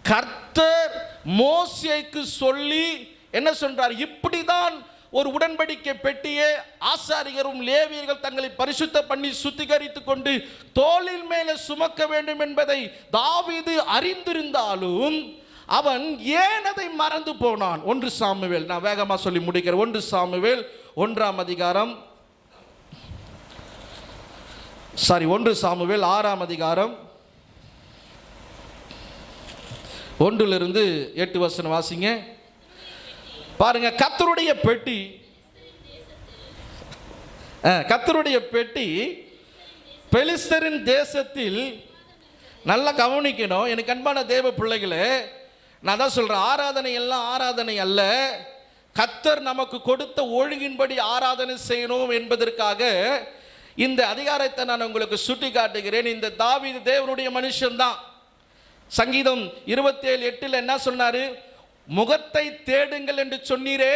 கர்த்தர் மோசேக்கு சொல்லி என்ன சொல்றார்? இப்படிதான் ஒரு உடன்படிக்கை பெட்டியே ஆசாரியரும் லேவியர்கள் தங்களை பரிசுத்த பண்ணி சுத்திகரித்துக் கொண்டு தோளின் மேலே சுமக்க வேண்டும் என்பதை தாவீது அறிந்திருந்தாலும் அவன் ஏன் அதை மறந்து போனான்? 1 சாமுவேல், நான் வேகமா சொல்லி முடிக்கிறேன். 1 சாமுவேல் 1ஆம் அதிகாரம், 1 சாமுவேல் 6ஆம் அதிகாரம் 1 8 வசனம் வாசிங்க. பாருங்க, கர்த்தருடைய பெட்டி பெலிஸ்தரின் தேசத்தில், நல்லா கவனிக்கணும் எனக்கு அன்பான தேவ பிள்ளைகளே. நான் தான் சொல்றேன், ஆராதனை எல்லாம் ஆராதனை அல்ல. கர்த்தர் நமக்கு கொடுத்த ஒழுங்கின்படி ஆராதனை செய்யணும் என்பதற்காக இந்த அதிகாரத்தை நான் உங்களுக்கு சுட்டி காட்டுகிறேன். இந்த தாவீது தேவனுடைய மனுஷன்தான். சங்கீதம் 27:8 என்ன சொன்னாரு? முகத்தை தேடுங்கள் என்று சொன்னீரே.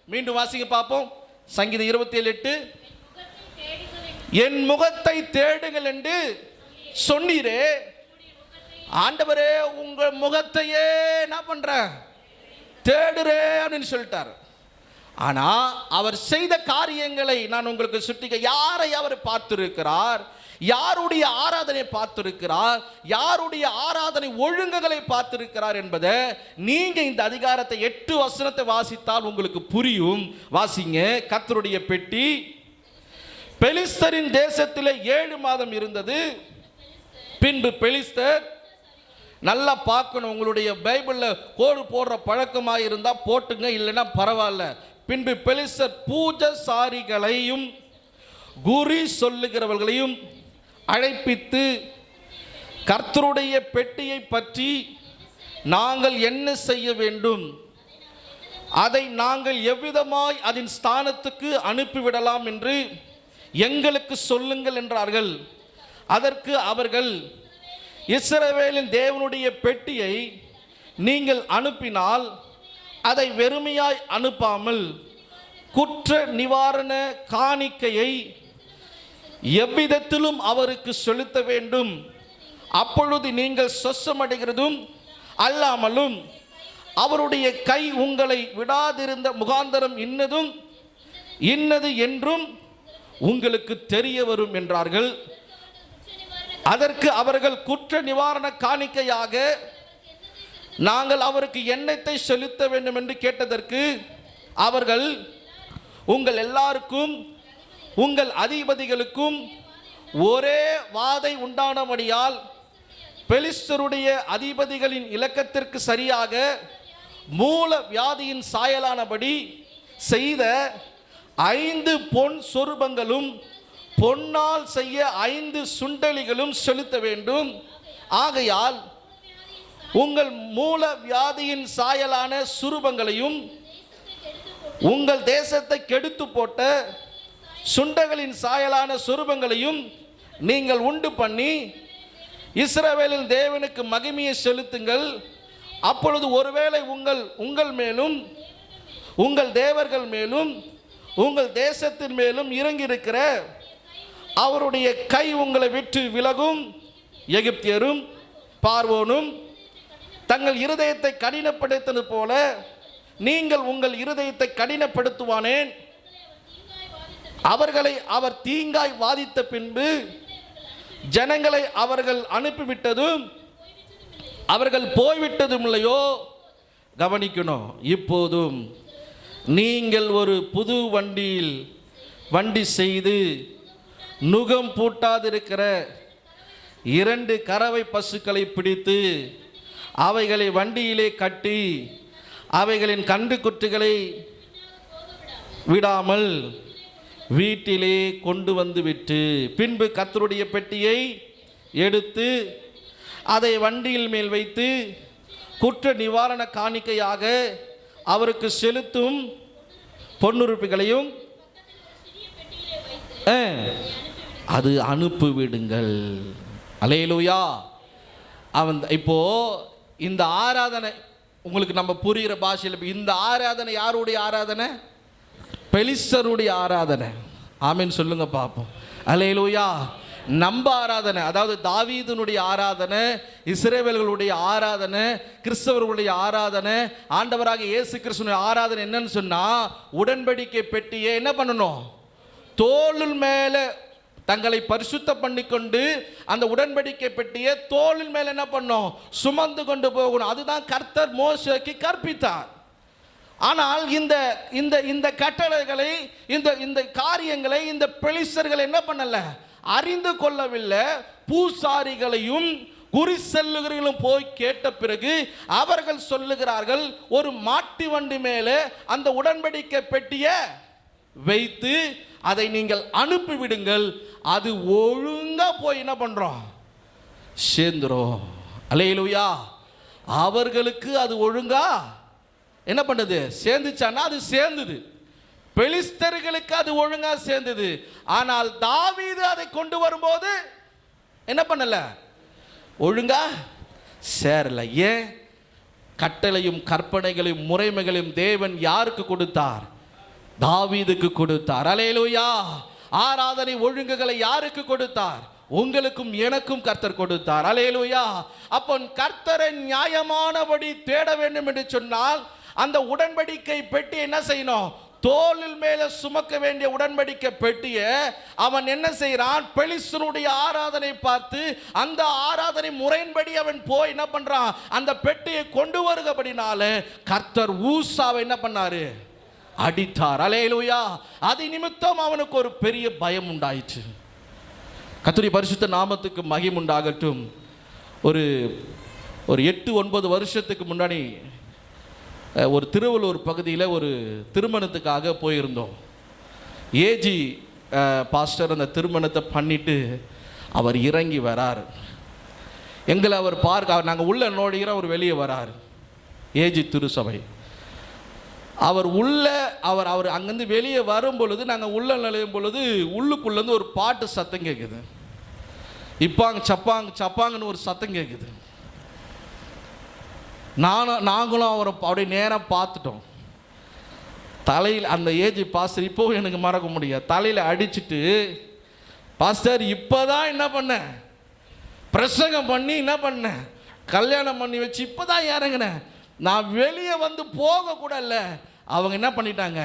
மீண்டும் வாசிங்க பார்ப்போம். சங்கீதம் 27:8, என் முகத்தை தேடுங்கள் என்று சொன்னீரே. ஆண்டவரே, உங்க முகத்தையே என்ன பண்ற? தேடுறே அப்படின்னு சொல்லிட்டார். ஆனா அவர் செய்த காரியங்களை நான் உங்களுக்கு சுட்டிக்க, யாரை அவர் பார்த்திருக்கிறார், யாருடைய ஆராதனை பார்த்திருக்கிறார், யாருடைய ஆராதனை ஒழுங்குகளை பார்த்திருக்கிறார் என்பதை நீங்க இந்த அதிகாரத்தை 8 வசனத்தை வாசித்தால் உங்களுக்கு புரியும். வாசிங்க. கர்த்தருடைய பெட்டி பெலிஸ்தரின் தேசத்திலே 7 மாதம் இருந்தது. பின்பு பெலிஸ்தர், நல்லா பார்க்கணும், உங்களுடைய பைபிளில் கோடு போடுற பழக்கமாக இருந்தால் போட்டுங்க, இல்லைன்னா பரவாயில்ல. பின்பு பெலிஸ்தர் பூஜசாரிகளையும் குறி சொல்லுகிறவர்களையும் அழைப்பித்து, கர்த்தருடைய பெட்டியை பற்றி நாங்கள் என்ன செய்ய வேண்டும், அதை நாங்கள் எவ்விதமாய் அதன் ஸ்தானத்துக்கு அனுப்பிவிடலாம் என்று எங்களுக்கு சொல்லுங்கள் என்றார்கள். அதற்கு அவர்கள், இஸ்ரவேலின் தேவனுடைய பெட்டியை நீங்கள் அனுப்பினால் அதை வெறுமையாய் அனுப்பாமல் குற்ற நிவாரண காணிக்கையை எவ்விதத்திலும் அவருக்கு செலுத்த வேண்டும். அப்பொழுது நீங்கள் சொஸ்ஸமடைகிறதும் அல்லாமலும் அவருடைய கை உங்களை விடாதிருந்த முகாந்தரம் இன்னது என்றும் உங்களுக்கு தெரிய வரும் என்றார்கள். அதற்கு அவர்கள், குற்ற நிவாரண காணிக்கையாக நாங்கள் அவருக்கு எண்ணத்தை செலுத்த வேண்டும் என்று கேட்டதற்கு அவர்கள், உங்கள் எல்லாருக்கும் உங்கள் அதிபதிகளுக்கும் ஒரே வாதை உண்டானபடியால் பெலிஸ்தருடைய அதிபதிகளின் இலக்கத்திற்கு சரியாக மூல வியாதியின் சாயலானபடி செய்த 5 பொன் சொரூபங்களும் பொன்னால் செய்ய 5 சுண்டலிகளும் செலுத்த வேண்டும். ஆகையால் உங்கள் மூல வியாதியின் சாயலான சுரூபங்களையும் உங்கள் தேசத்தை கெடுத்து போட்ட சுண்டகளின் சாயலான சொரூபங்களையும் நீங்கள் உண்டு பண்ணி இஸ்ரவேலின் தேவனுக்கு மகிமையை செலுத்துங்கள். அப்பொழுது ஒருவேளை உங்கள் மேலும் உங்கள் தேவர்கள் மேலும் உங்கள் தேசத்தின் மேலும் இறங்கியிருக்கிற அவருடைய கை உங்களை விட்டு விலகும். எகிப்தியரும் பார்வோனும் தங்கள் இருதயத்தை கடினப்படுத்தினது போல நீங்கள் உங்கள் இருதயத்தை கடினப்படுத்துவானேன். அவர்களை அவர் தீங்காய் வாதித்த பின்பு ஜனங்களை அவர்கள் அனுப்பிவிட்டதும் அவர்கள் போய்விட்டதும் இல்லையோ. கவனிக்கணும், இப்போதும் நீங்கள் ஒரு புது வண்டி செய்து நுகம் பூட்டாதிருக்கிற 2 கறவை பசுக்களை பிடித்து அவைகளை வண்டியிலே கட்டி அவைகளின் கன்றுக்குட்டிகளை விடாமல் வீட்டிலே கொண்டு வந்து விட்டு, பின்பு கர்த்தருடைய பெட்டியை எடுத்து அதை வண்டியில் மேல் வைத்து குற்ற நிவாரண காணிக்கையாக அவருக்கு செலுத்தும் பொன்னுறுப்புகளையும் அது அனுப்பிவிடுங்கள். அல்லேலூயா. இப்போ இந்த ஆராதனை உங்களுக்கு நம்ம புரிகிற பாஷையில், இந்த ஆராதனை யாருடைய ஆராதனை? பெலிஸ்தருடைய ஆராதனை. ஆமென் சொல்லுங்க பார்ப்போம். அல்லேலூயா. நம்ம ஆராதனை, அதாவது தாவீதுனுடைய ஆராதனை, இஸ்ரவேலர்களுடைய ஆராதனை, கிறிஸ்தவர்களுடைய ஆராதனை, ஆண்டவராக இயேசு கிறிஸ்துவின் ஆராதனை என்னன்னு சொன்னா, உடன்படிக்கை பெட்டியை என்ன பண்ணணும், தோளின் மேல தங்களை பரிசுத்த பண்ணிக்கொண்டு அந்த உடன்படிக்கை பெட்டியை தோளின் மேல என்ன பண்ணணும், சுமந்து கொண்டு போகணும். அதுதான் கர்த்தர் மோசேக்கு கற்பித்தார். ஆனால் இந்த இந்த இந்த கட்டளைகளை, இந்த இந்த காரியங்களை இந்த பெலிஸ்தர்கள் என்ன பண்ணல, அறிந்து கொள்ளவில்லை. பூசாரிகளையும் குறி செல்லுகிறவர்களும் போய் கேட்ட பிறகு அவர்கள் சொல்லுகிறார்கள், ஒரு மாட்டு வண்டி மேலே அந்த உடன்படிக்கை பெட்டியை வைத்து அதை நீங்கள் அனுப்பிவிடுங்கள், அது ஒழுங்கா போய் என்ன பண்றோம், சேர்ந்துரும். அல்லேலூயா. அவர்களுக்கு அது ஒழுங்கா என்ன பண்ணுது, சேர்ந்துச்சானா அது சேர்ந்தது. பெலிஸ்தர்களுக்கு அது ஒழுங்கா சேர்ந்தது. ஆனால் தாவீது அதை கொண்டு வரும்போது என்ன பண்ணல, ஒழுங்கா சேரல. ஏன்? கட்டளையும் கற்பனைகளையும் முறைமைகளையும் தேவன் யாருக்கு கொடுத்தார், தாவீதுக்கு கொடுத்தார். அல்லேலூயா. ஆராதனை ஒழுங்குகளை யாருக்கு கொடுத்தார், உங்களுக்கும் எனக்கும் கர்த்தர் கொடுத்தார். அல்லேலூயா. அப்போ கர்த்தரை நியாயமானபடி தேட வேண்டும் என்று சொன்னால் அந்த உடன்படிக்கை பெட்டி என்ன செய்யணும், தோளில் மேல சுமக்க வேண்டிய உடன்படிக்கை பெட்டியை அவன் என்ன செய்யறான், பெலிஸ்தனுடைய ஆராதனை பார்த்து அந்த ஆராதனை முறையின்படி அவன் போய் என்ன பண்றான், அந்த பெட்டியை கொண்டு வருகிறபடினால கர்த்தர் ஊசாவை என்ன பண்ணாரு, அடித்தார். அல்லேலூயா. அது நிமித்தம் அவனுக்கு ஒரு பெரிய பயம் உண்டாயிற்று. கர்த்தருடைய பரிசுத்த நாமத்துக்கு மகிமை உண்டாகட்டும். ஒரு 8-9 வருஷத்துக்கு முன்னாடி ஒரு திருவள்ளூர் பகுதியில் ஒரு திருமணத்துக்காக போயிருந்தோம். ஏஜி பாஸ்டர் அந்த திருமணத்தை பண்ணிட்டு அவர் இறங்கி வரார். எங்களை அவர் பார்க்க, நாங்கள் உள்ள நோடுகிற அவர் வெளியே வரார். ஏஜி திருசபை அவர் உள்ள அவர் அங்கேருந்து வெளியே வரும் பொழுது, நாங்கள் உள்ள நுழையும் பொழுது உள்ளுக்குள்ளேருந்து ஒரு பாட்டு சத்தம் கேட்குது. இப்பாங்க சப்பாங்க சப்பாங்கன்னு ஒரு சத்தம் கேட்குது. நாங்களும் அவரை அப்படியே நேராக பார்த்துட்டோம். தலையில் அந்த ஏஜி பாஸ்டர் இப்போவும் எனக்கு மறக்க முடியாது, தலையில் அடிச்சுட்டு, பாஸ்டர் இப்போதான் என்ன பண்ண, பிரசங்கம் பண்ணி என்ன பண்ண, கல்யாணம் பண்ணி வச்சு இப்போதான் இறங்கினேன், நான் வெளியே வந்து போக கூட இல்லை, அவங்க என்ன பண்ணிட்டாங்க,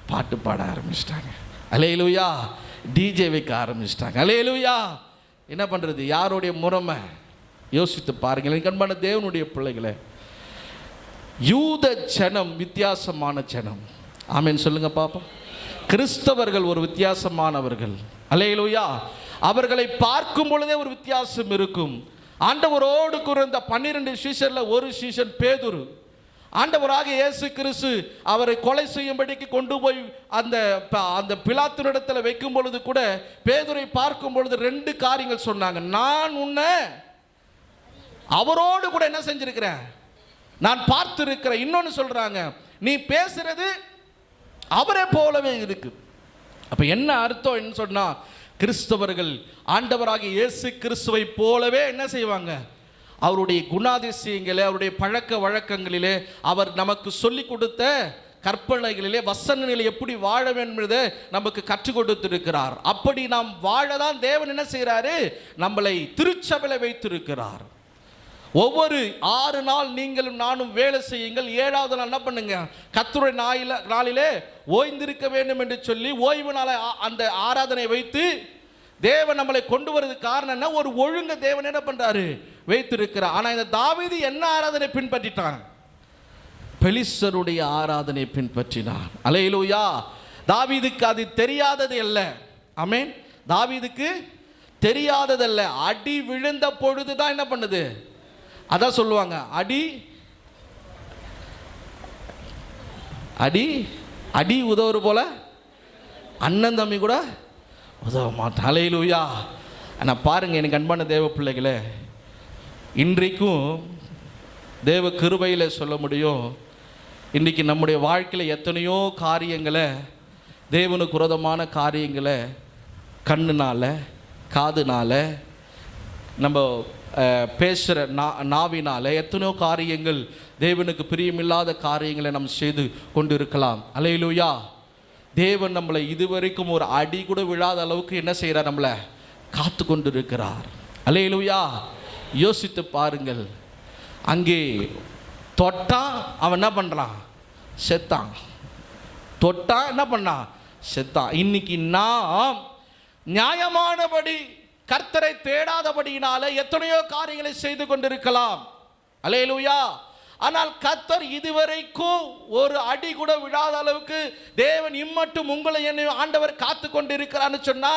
பாட்டு பாட ஆரம்பிச்சிட்டாங்க. அல்லேலூயா. டிஜே வைக்க ஆரம்பிச்சிட்டாங்க. அல்லேலூயா. என்ன பண்ணுறது, யாருடைய முறைமை யோசித்து பாருங்கள். கண்பான தேவனுடைய பிள்ளைகளே, யூத ஜனம் வித்தியாசமான ஜனம். ஆமென் சொல்லுங்க பாப்பா. கிறிஸ்தவர்கள் ஒரு வித்தியாசமானவர்கள். அல்லேலூயா. அவர்களை பார்க்கும் பொழுதே ஒரு வித்தியாசம் இருக்கும். ஆண்டவரோடு இருந்த 12 சீஷரில் ஒரு சீஷன் பேதுரு. ஆண்டவராக இயேசு கிறிஸ்து அவரை கொலை செய்யும்படிக்கு கொண்டு போய் அந்த பிலாத்தினிடத்தில் வைக்கும் பொழுது கூட பேதுரை பார்க்கும் பொழுது 2 காரியங்கள் சொன்னாங்க. நான் உன்னை அவரோடு கூட என்ன செஞ்சிருக்கிறேன், நான் பார்த்திருக்கிறேன். இன்னொன்னு சொல்றாங்க, நீ பேசுறது அவரை போலவே இருக்கு. அப்ப என்ன அர்த்தம் என்ன சொன்னா, கிறிஸ்தவர்கள் ஆண்டவராக இயேசு கிறிஸ்துவை போலவே என்ன செய்வாங்க, அவருடைய குணாதிசயங்களே, அவருடைய பழக்க வழக்கங்களிலே, அவர் நமக்கு சொல்லி கொடுத்த கற்பனைகளிலே, வசனங்களிலே எப்படி வாழ வேண்டும் என்பதை நமக்கு கற்றுக் கொடுத்திருக்கிறார். அப்படி நாம் வாழதான் தேவன் என்ன செய்கிறாரு, நம்மளை திருச்சபையில் வைத்திருக்கிறார். ஒவ்வொரு 6 நாள் நீங்களும் நானும் வேலை செய்யுங்கள், 7வது நாள் என்ன பண்ணுங்க, கர்த்தருடைய நாளிலே ஓய்ந்திருக்க வேண்டும் என்று சொல்லி ஓய்வு நாளை அந்த ஆராதனை வைத்து தேவன் நம்மளை கொண்டு வருவதற்கு காரணம் என்ன, ஒரு ஒழுங்கு தேவன் என்ன பண்றாரு, வைத்திருக்கிறார். ஆனா இந்த தாவீது என்ன ஆராதனை பின்பற்றிட்டான், பெலிஸ்தருடைய ஆராதனை பின்பற்றினான். அல்லேலூயா. தாவீதுக்கு அது தெரியாதது அல்ல. ஆமென். தாவீதுக்கு தெரியாததல்ல. அடி விழுந்த பொழுதுதான் என்ன பண்ணுது, அதான் சொல்லுவாங்க, அடி அடி அடி உதவுற போல அண்ணன் தம்பி கூட உதவ மாட்டான். அல்லேலூயா. ஆனால் பாருங்க எனக்கு அன்பான தேவ பிள்ளைகளே, இன்றைக்கும் தேவ கிருபையில் சொல்ல முடியும், இன்றைக்கி நம்முடைய வாழ்க்கையில் எத்தனையோ காரியங்களை, தேவனுக்கு விரோதமான காரியங்களை கண்ணுனால காதுனால நம்ம பேசுகிற நாவினால எத்தனையோ காரியங்கள், தேவனுக்கு பிரியமில்லாத காரியங்களை நம்ம செய்து கொண்டு இருக்கலாம். அல்லேலூயா. தேவன் நம்மளை இதுவரைக்கும் ஒரு அடி கூட விழாத அளவுக்கு என்ன செய்கிறார், நம்மளை காத்து கொண்டிருக்கிறார். அல்லேலூயா. யோசித்து பாருங்கள். அங்கே தொட்டான், அவன் என்ன பண்ணுறான்? செத்தான். தொட்டான், என்ன பண்ணான்? செத்தான். இன்னைக்கு நாம் நியாயமானபடி கர்த்தரை தேடாதபடியினால எத்தனையோ காரியங்களை செய்து கொண்டிருக்கலாம். அல்லேலூயா. ஆனால் கர்த்தர் இதுவரைக்கும் ஒரு அடி கூட விடாத அளவுக்கு தேவன் இம்மட்டும் உங்களை என்னை ஆண்டவர் காத்து கொண்டு இருக்கிறான்னு சொன்னா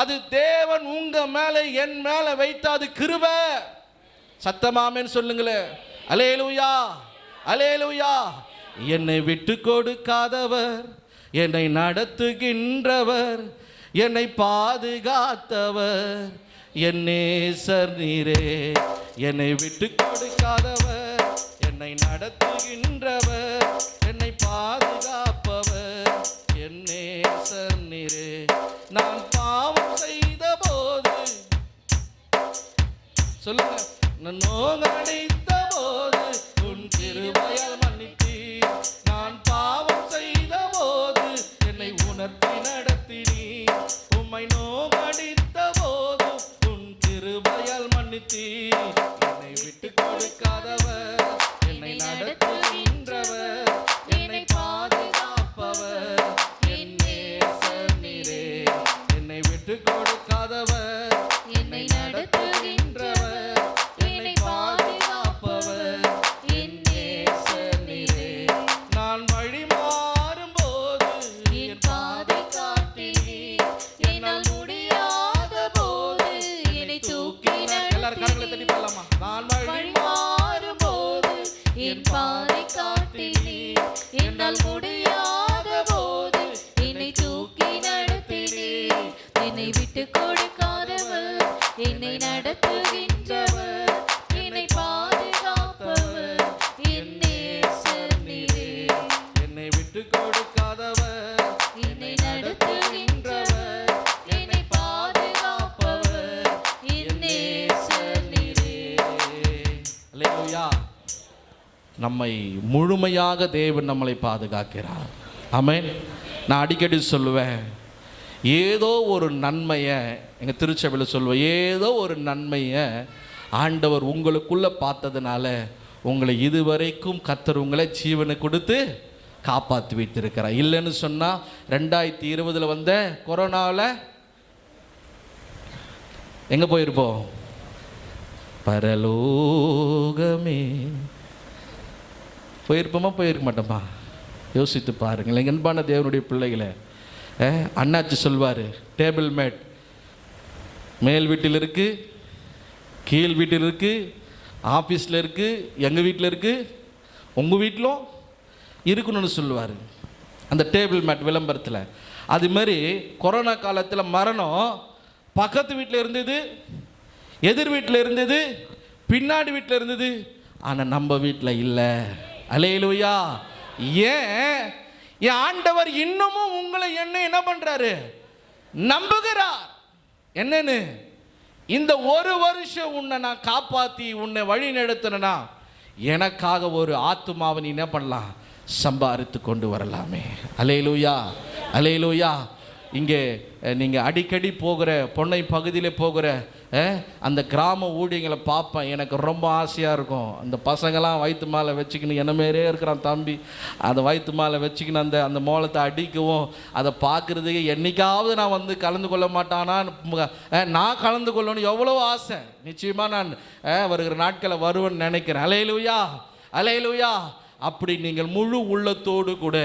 அது தேவன் உங்க மேல என் மேல வைத்த அது கிருபை. சத்தமாமேன்னு சொல்லுங்களேன். அல்லேலூயா, அல்லேலூயா. என்னை விட்டு கொடுக்காதவர், என்னை நடத்துகின்றவர், என்னை பாதுகாத்தவர் என் நேசர் நீரே. என்னை விட்டு கொடுக்காதவர், என்னை நடத்துகின்றவர், என்னை பாதுகாப்பவர் என் நேசர் நீரே. நான் பாவம் செய்த போது, சொல்லுங்க, நான் நோகடித்த போது உன் கிருபையால் மன்னித்தீர். நான் பாவம் செய்த போது என்னை உணர்த்தி நடத்தினீர். உம்மை நோகடித்த போது உன் கிருபையால் மன்னித்தீர். என்னை விட்டு கொடுக்காதவர், என்னை நடத்துகின்றவர், என்னை பாதுகாப்பவர் என் நேசர் நீரே. என்னை விட்டு கொடுக்காதவர், என்னை நடத்துகின்றவர், என்னை பாதுகாப்பவர் என் நேசர் நீரே. நான் வழி மாறும் போது என் பாதை காட்டினீர். என்னால் முடியாத போது என்னை தூக்கி நடத்தினீர். நான் வழி மாறும் போது என் பாதை காட்டினீர். என்னால் முடியாத போது என்னை தூக்கி நடத்தினீர். என்னை விட்டு கொடுக்காதவர், என்னை நடத்துகின்றவர், என்னை பாதுகாப்பவர் என் நேசர் நீரே. என்னை விட்டு கொடுக்காதவர், என்னை நடத்துகின்றவர், என்னை பாதுகாப்பவர் என் நேசர் நீரே. அல்லேலூயா. நம்மை முழுமையாக தேவன் நம்மளை பாதுகாக்கிறார். ஆமென். நான் அடிக்கடி சொல்லுவேன், ஏதோ ஒரு நன்மையை, எங்கள் திருச்சபையில் சொல்லுவேன், ஏதோ ஒரு நன்மையை ஆண்டவர் உங்களுக்குள்ளே பார்த்ததுனால உங்களை இதுவரைக்கும் கர்த்தர் உங்களை ஜீவனை கொடுத்து காப்பாற்றி வைத்திருக்கிறார். இல்லைன்னு சொன்னால் 2020 வந்த கொரோனாவில் எங்கே போயிருப்போம்? பரலோகமே போயிருப்போமா, போயிருக்க மாட்டோமா? யோசித்து பாருங்கள். எங்கள் அன்பான தேவனுடைய பிள்ளைகளை, அண்ணாச்சி சொல்வார், டேபிள் மேட் மேல் வீட்டில் இருக்குது, கீழ் வீட்டில் இருக்குது, ஆஃபீஸில் இருக்குது, எங்கள் வீட்டில் இருக்குது, உங்கள் வீட்டிலும் இருக்கணும்னு சொல்லுவார் அந்த டேபிள் மேட் விளம்பரத்தில். அது மாதிரி கொரோனா காலத்தில் மரணம் பக்கத்து வீட்டில் இருந்தது, எதிர் வீட்டில் இருந்தது, பின்னாடி வீட்டில் இருந்தது, ஆனால் நம்ம வீட்டில் இல்லை. அல்லேலூயா. ஏன்? என் ஆண்டவர் இன்னமும் உங்களை என்ன பண்ணுறாரு? நம்புகிறார். என்னன்னு? இந்த ஒரு வருஷம் உன்னை நான் காப்பாற்றி உன்னை வழி நடத்தினா எனக்காக ஒரு ஆத்துமாவை நீ என்ன பண்ணலாம்? சம்பாதித்து கொண்டு வரலாமே. அல்லேலூயா, அல்லேலூயா. இங்கே நீங்கள் அடிக்கடி போகிற பொன்னை பகுதியில் போகிற அந்த கிராம ஊழியங்களை பார்ப்பேன். எனக்கு ரொம்ப ஆசையாக இருக்கும். அந்த பசங்களாம் வயிற்று மேலே வச்சுக்கின்னு என்ன மாரியே இருக்கிறான் தம்பி, அந்த வயிற்று மேலே வச்சுக்கின்னு அந்த மோளத்தை அடிக்கவும் அதை பார்க்குறதுக்கு என்றைக்காவது நான் வந்து கலந்து கொள்ள மாட்டானா, நான் கலந்து கொள்ளணும் எவ்வளோ ஆசை. நிச்சயமாக நான் வருகிற நாட்களை வருவேன்னு நினைக்கிறேன். அல்லேலூயா, அல்லேலூயா. அப்படி நீங்கள் முழு உள்ளத்தோடு கூட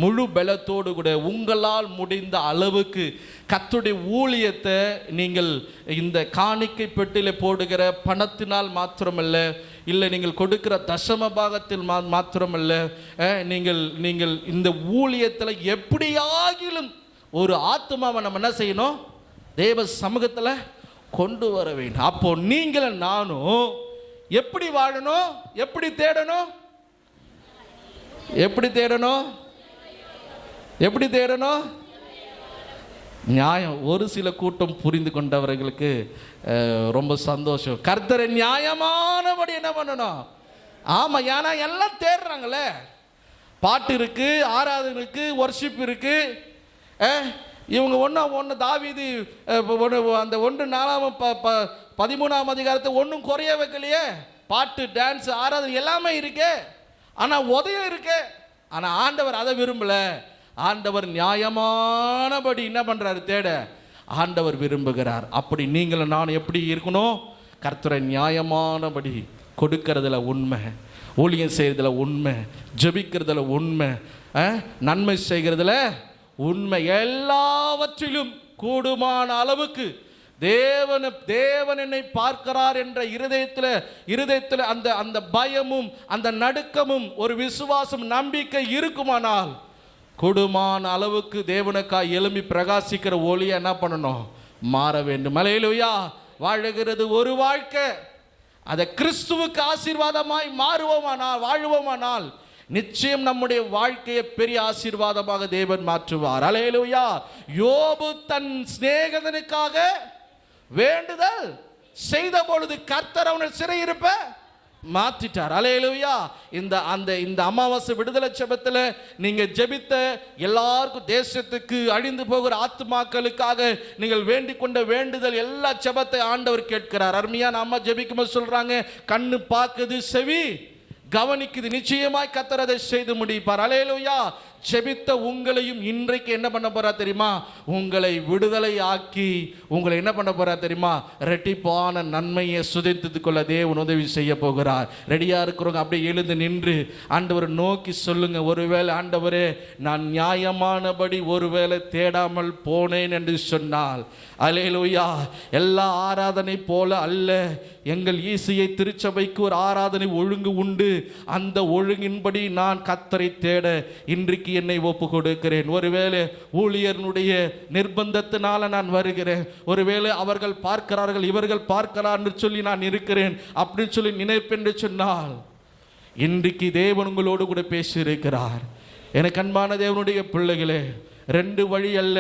முழு பலத்தோடு கூட உங்களால் முடிந்த அளவுக்கு கர்த்தருடைய ஊழியத்தை நீங்கள் இந்த காணிக்கை பெட்டியில் போடுகிற பணத்தினால் மாத்திரமல்ல, இல்லை நீங்கள் கொடுக்கிற தசம பாகத்தில் மாத்திரமல்ல, நீங்கள் இந்த ஊழியத்தில் எப்படியாகிலும் ஒரு ஆத்மாவை நம்ம என்ன செய்யணும்? தேவ சமூகத்தில் கொண்டு வர வேண்டும். அப்போ நீங்களும் நானும் எப்படி வாழணும்? எப்படி தேடணும்? எப்படி தேடணும்? எப்படி தேடணும்? நியாயம். ஒரு சில கூட்டம் புரிந்து கொண்டவர்களுக்கு ரொம்ப சந்தோஷம். கர்த்தரை நியாயமானபடி என்ன பண்ணணும்? ஆமாம், ஏன்னா எல்லாம் தேடுறாங்களே. பாட்டு இருக்குது, ஆராதனை இருக்குது, ஒர்ஷிப் இருக்குது. இவங்க ஒன்று தாவீது அந்த 1:4-13 அதிகாரத்தை ஒன்றும் குறைய வைக்கலையே. பாட்டு, டான்ஸ், ஆராதனை எல்லாமே இருக்கே, ஆனால் உதயம் இருக்கே. ஆனால் ஆண்டவர் அதை விரும்பல. ஆண்டவர் நியாயமானபடி என்ன பண்றாரு? தேட ஆண்டவர் விரும்புகிறார். அப்படி நீங்களும் நான் எப்படி இருக்கணும்? கர்த்தரை நியாயமானபடி கொடுக்கறதுல உண்மை, ஊழியம் செய்கிறதுல உண்மை, ஜெபிக்கிறதுல உண்மை, நன்மை செய்கிறதுல உண்மை, எல்லாவற்றிலும் கூடுமான அளவுக்கு தேவன் என்னை பார்க்கிறார் என்ற இருதயத்தில் அந்த பயமும் அந்த நடுக்கமும் ஒரு விசுவாசம் நம்பிக்கை இருக்குமானால் கூடுமான அளவுக்கு தேவனுக்காய் எழும்பி பிரகாசிக்கிற ஒளியை என்ன பண்ணணும்? மாற வேண்டும். அல்லேலூயா. வாழுகிறது ஒரு வாழ்க்கை, அதை கிறிஸ்துவுக்கு ஆசீர்வாதமாய் வாழுவோமானால் நிச்சயம் நம்முடைய வாழ்க்கையை பெரிய ஆசீர்வாதமாக தேவன் மாற்றுவார். அல்லேலூயா. யோபு தன் சிநேகிதனுக்காக வேண்டுதல் செய்த பொழுது கர்த்தர் அவனை சிறையிருப்ப மாற்றிட்டார். அல்லேலூயா. இந்த அமாவாசை விடுதலை ஜெபத்தில் நீங்க ஜெபித்த எல்லாருக்கும், தேசத்துக்கு அழிந்து போகிற ஆத்துமாக்களுக்காக நீங்கள் வேண்டிக் கொண்ட வேண்டுதல் எல்லா ஜெபத்தை ஆண்டவர் கேட்கிறார். அருமையான அம்மா ஜெபிக்கும்போது சொல்றாங்க, கண்ணு பார்க்குது, செவி கவனிக்குது, நிச்சயமாய் கர்த்தர் அதை செய்து முடிப்பார். அல்லேலூயா. ஜெபித்த உங்களையும் இன்றைக்கு என்ன பண்ண போறா தெரியுமா? உங்களை விடுதலை ஆக்கி உங்களை என்ன பண்ண போறா தெரியுமா? ரெட்டிப்பான நன்மையை சுதந்திரத்துக் கொள்ள தேவன் உதவி செய்ய போகிறார். ரெடியா இருக்கிறவங்க அப்படியே எழுந்து நின்று ஆண்டவரை நோக்கி சொல்லுங்க, ஒருவேளை ஆண்டவரே நான் நியாயமானபடி ஒருவேளை தேடாமல் போனேன் என்று சொன்னால், அல்லேலூயா, எல்லா ஆராதனை போல அல்ல, எங்கள் ஈசியை திருச்சபைக்கு ஒரு ஆராதனை ஒழுங்கு உண்டு. அந்த ஒழுங்கின்படி நான் கர்த்தரை தேட இன்றைக்கு என்னை ஒப்பு கொடுக்கிறேன். ஒருவேளை ஊழியர்களுடைய நிர்பந்தத்தினால நான் வருகிறேன், ஒருவேளை அவர்கள் பார்க்கிறார்கள், இவர்கள் பார்க்கிறார்கள் சொல்லி நான் இருக்கிறேன் அப்படின்னு சொல்லி நினைப்பென்று சொன்னால், இன்றைக்கு தேவன் உங்களோடு கூட பேசியிருக்கிறார். எனக்கு அன்பான தேவனுடைய பிள்ளைகளே, 2 வழி அல்ல,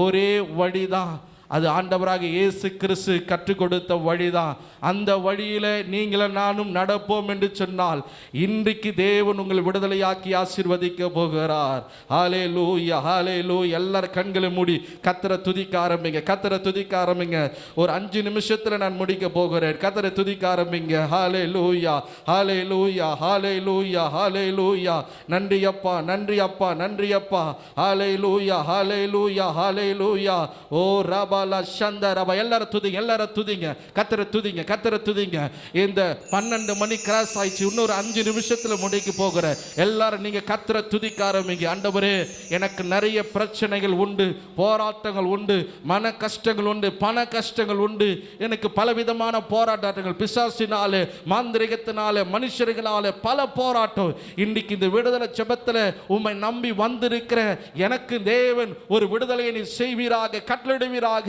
ஒரே வழிதான். அது ஆண்டவராக இயேசு கிறிஸ்து கற்றுக் கொடுத்த வழிதான். அந்த வழியில நீங்களும் நானும் நடப்போம் என்று சொன்னால் இன்றைக்கு தேவன் உங்களை விடுதலையாக்கி ஆசீர்வதிக்க போகிறார். ஹல்லேலூயா, ஹல்லேலூயா. எல்லாரும் கண்களை மூடி கர்த்தரை துதிக்க ஆரம்பிங்க, கர்த்தரை துதிக்க ஆரம்பிங்க. ஒரு 5 நிமிஷத்துல நான் முடிக்க போகிறேன். கர்த்தரை துதிக்க ஆரம்பிங்க. ஹல்லேலூயா, ஹல்லேலூயா, ஹல்லேலூயா, ஹல்லேலூயா. நன்றி அப்பா, நன்றி அப்பா, நன்றி அப்பா. ஹல்லேலூயா, ஹல்லேலூயா, ஹல்லேலூயா. ஓ ரபா சந்தரபா. எல்லாரும் துதிங்க, எல்லாரும் துதிங்க, கர்த்தரை துதிங்க, கர்த்தரை துதிங்க. இந்த 12 மணி கிராஸ் ஆயிடுச்சு, இன்னொரு 5 நிமிஷத்துல முடிக்க போகிற எல்லாரும் நீங்க கர்த்தரை துதிக்க ஆரம்பிங்க. ஆண்டவரே, எனக்கு நிறைய பிரச்சனைகள் உண்டு, போராட்டங்கள் உண்டு, மன கஷ்டங்கள் உண்டு, பண கஷ்டங்கள் உண்டு, எனக்கு பலவிதமான போராட்டங்கள், பிசாசினாலே, மாந்திரிகத்தினாலே, மனுஷர்களாலே பல போராட்டம். இன்னைக்கு இந்த விடுதலை ஜெபத்தில் உம்மை நம்பி வந்திருக்கிற எனக்கு தேவன் ஒரு விடுதலையை நீ செய்வீராக, கட்டளையிடுவீராக.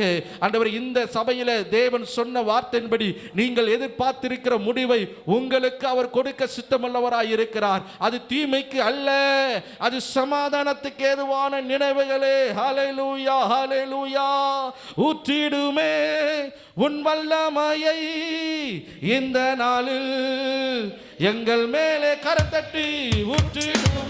ஆண்டவரே, இந்த சபையில தேவன் சொன்ன வார்த்தையின்படி நீங்கள் எதிர்பார்த்திருக்கிற முடிவை உங்களுக்கு அவர் கொடுக்க சித்தமுள்ளவராய் இருக்கிறார். அது தீமைக்கு அல்ல, அது சமாதானத்துக்கு ஏதுவான நினைவுகளே. ஹல்லேலூயா, ஹல்லேலூயா. ஊற்றிடுமே உன் வல்லமையை இந்த நாளில் எங்கள் மேலே கரத்தட்டி ஊற்றிடுமே.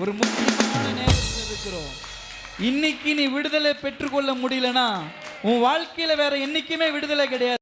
ஒரு முக்கியமான நேரத்தில் இருக்கிறோம். இன்னைக்கு நீ விடுதலை பெற்றுக்கொள்ள முடியலனா உன் வாழ்க்கையில வேற என்னைக்குமே விடுதலை கிடையாது.